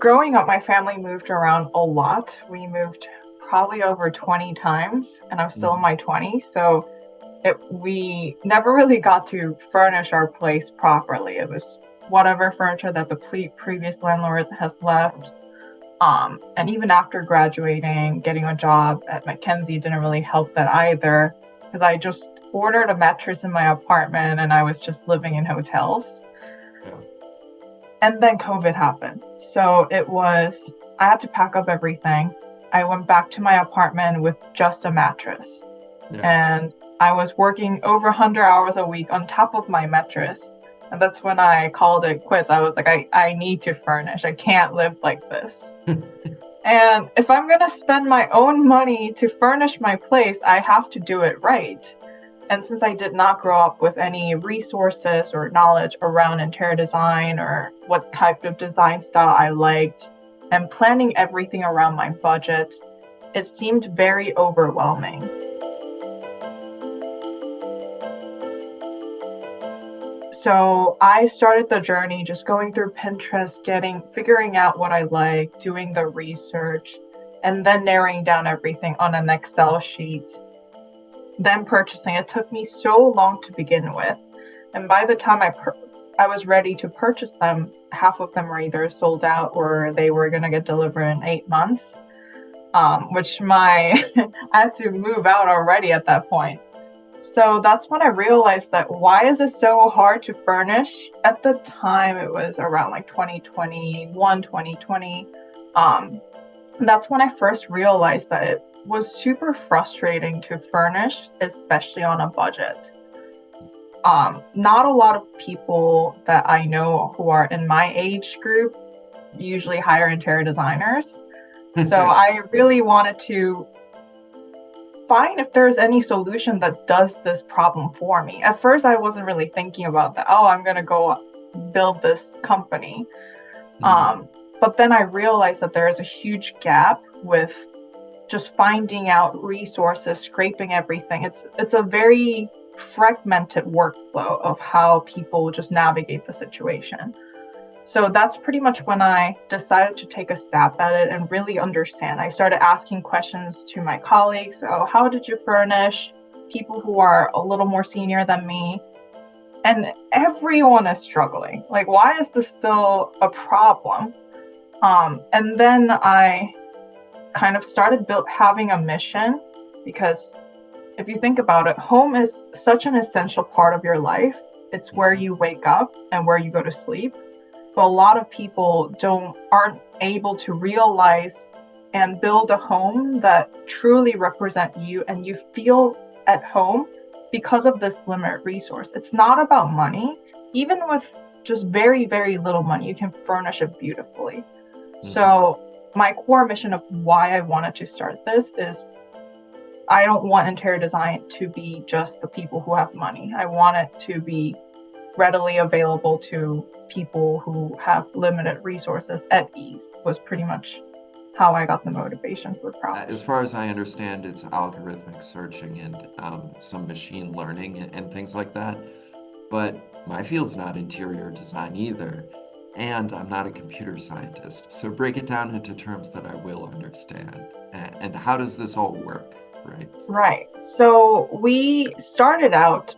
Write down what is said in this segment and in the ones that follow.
Growing up, my family moved around a lot. We moved probably over 20 times, and I'm still in Mhm. my 20s. So we never really got to furnish our place properly. It was whatever furniture that the previous landlord has left. And even after graduating, getting a job at Mackenzie didn't really help that either, because I just ordered a mattress in my apartment and I was just living in hotels. Yeah. And then COVID happened. So I had to pack up everything. I went back to my apartment with just a mattress. Yeah. And I was working over 100 hours a week on top of my mattress. And that's when I called it quits. I was like, I need to furnish. I can't live like this. And if I'm going to spend my own money to furnish my place, I have to do it right. And since I did not grow up with any resources or knowledge around interior design or what type of design style I liked, and planning everything around my budget, it seemed very overwhelming. So I started the journey just going through Pinterest, figuring out what I like, doing the research, and then narrowing down everything on an Excel sheet, then purchasing. It took me so long to begin with. And by the time I was ready to purchase them, half of them were either sold out or they were going to get delivered in 8 months, which I had to move out already at that point. So that's when I realized that why is it so hard to furnish? At the time, it was around like 2021, 2020. That's when I first realized that it was super frustrating to furnish, especially on a budget. Not a lot of people that I know who are in my age group usually hire interior designers. So I really wanted to find if there's any solution that does this problem for me. At first, I wasn't really thinking about that. Oh, I'm going to go build this company. Mhm. But then I realized that there is a huge gap with just finding out resources, scraping everything. It's a very fragmented workflow of how people just navigate the situation. So that's pretty much when I decided to take a stab at it and really understand. I started asking questions to my colleagues. Oh, how did you furnish? People who are a little more senior than me. And everyone is struggling. Like, why is this still a problem? And then I kind of started having a mission, because if you think about it, home is such an essential part of your life. It's where you wake up and where you go to sleep. But a lot of people aren't able to realize and build a home that truly represent you and you feel at home because of this limited resource. It's not about money. Even with just very, very little money, you can furnish it beautifully. Mhm. So my core mission of why I wanted to start this is I don't want interior design to be just the people who have money. I want it to be readily available to people who have limited resources at ease, was pretty much how I got the motivation for Craftle. As far as I understand, it's algorithmic searching and some machine learning and things like that. But my field's not interior design either, and I'm not a computer scientist. So break it down into terms that I will understand. And how does this all work, right? Right. So we started out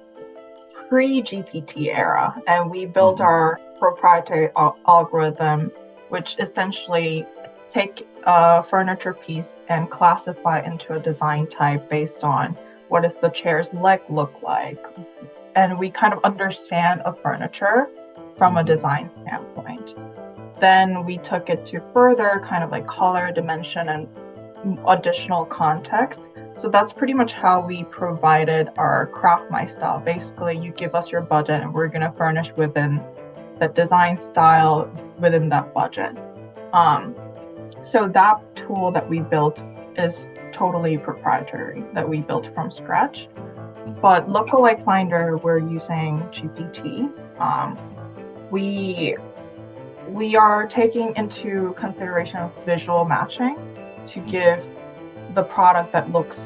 pre-GPT era, and we built Mhm. our proprietary algorithm, which essentially take a furniture piece and classify into a design type based on what does the chair's leg look like. And we kind of understand a furniture from a Mhm. design standpoint. Then we took it to further kind of like color, dimension, and additional context. So that's pretty much how we provided our craft my style. Basically, you give us your budget and we're going to furnish within the design style within that budget. Um, so that tool that we built is totally proprietary, that we built from scratch. Mhm. But lookalike finder, we're using GPT. We we are taking into consideration of visual matching to Mhm. give the product that looks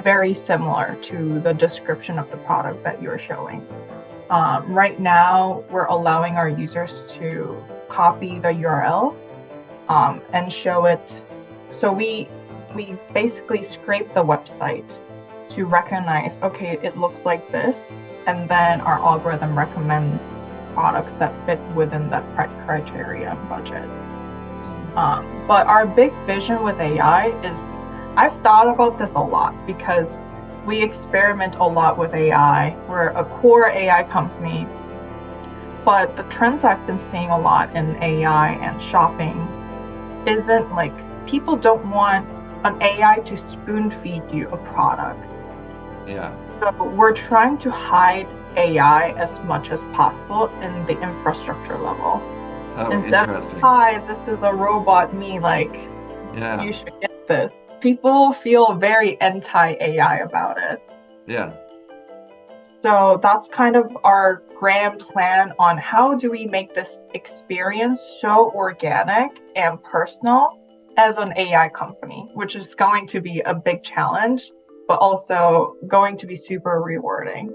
very similar to the description of the product that you're showing. Right now, we're allowing our users to copy the URL and show it. So we basically scrape the website to recognize, okay, it looks like this, and then our algorithm recommends products that fit within that criteria and budget. But our big vision with AI is, I've thought about this a lot because we experiment a lot with AI. We're a core AI company, but the trends I've been seeing a lot in AI and shopping isn't like, people don't want an AI to spoon feed you a product. Yeah. So we're trying to hide AI as much as possible in the infrastructure level. Oh, Instead of, interesting. hi, this is a robot me, like, Yeah. you should get this. People feel very anti-AI about it. Yeah. So that's kind of our grand plan on how do we make this experience so organic and personal as an AI company, which is going to be a big challenge, but also going to be super rewarding.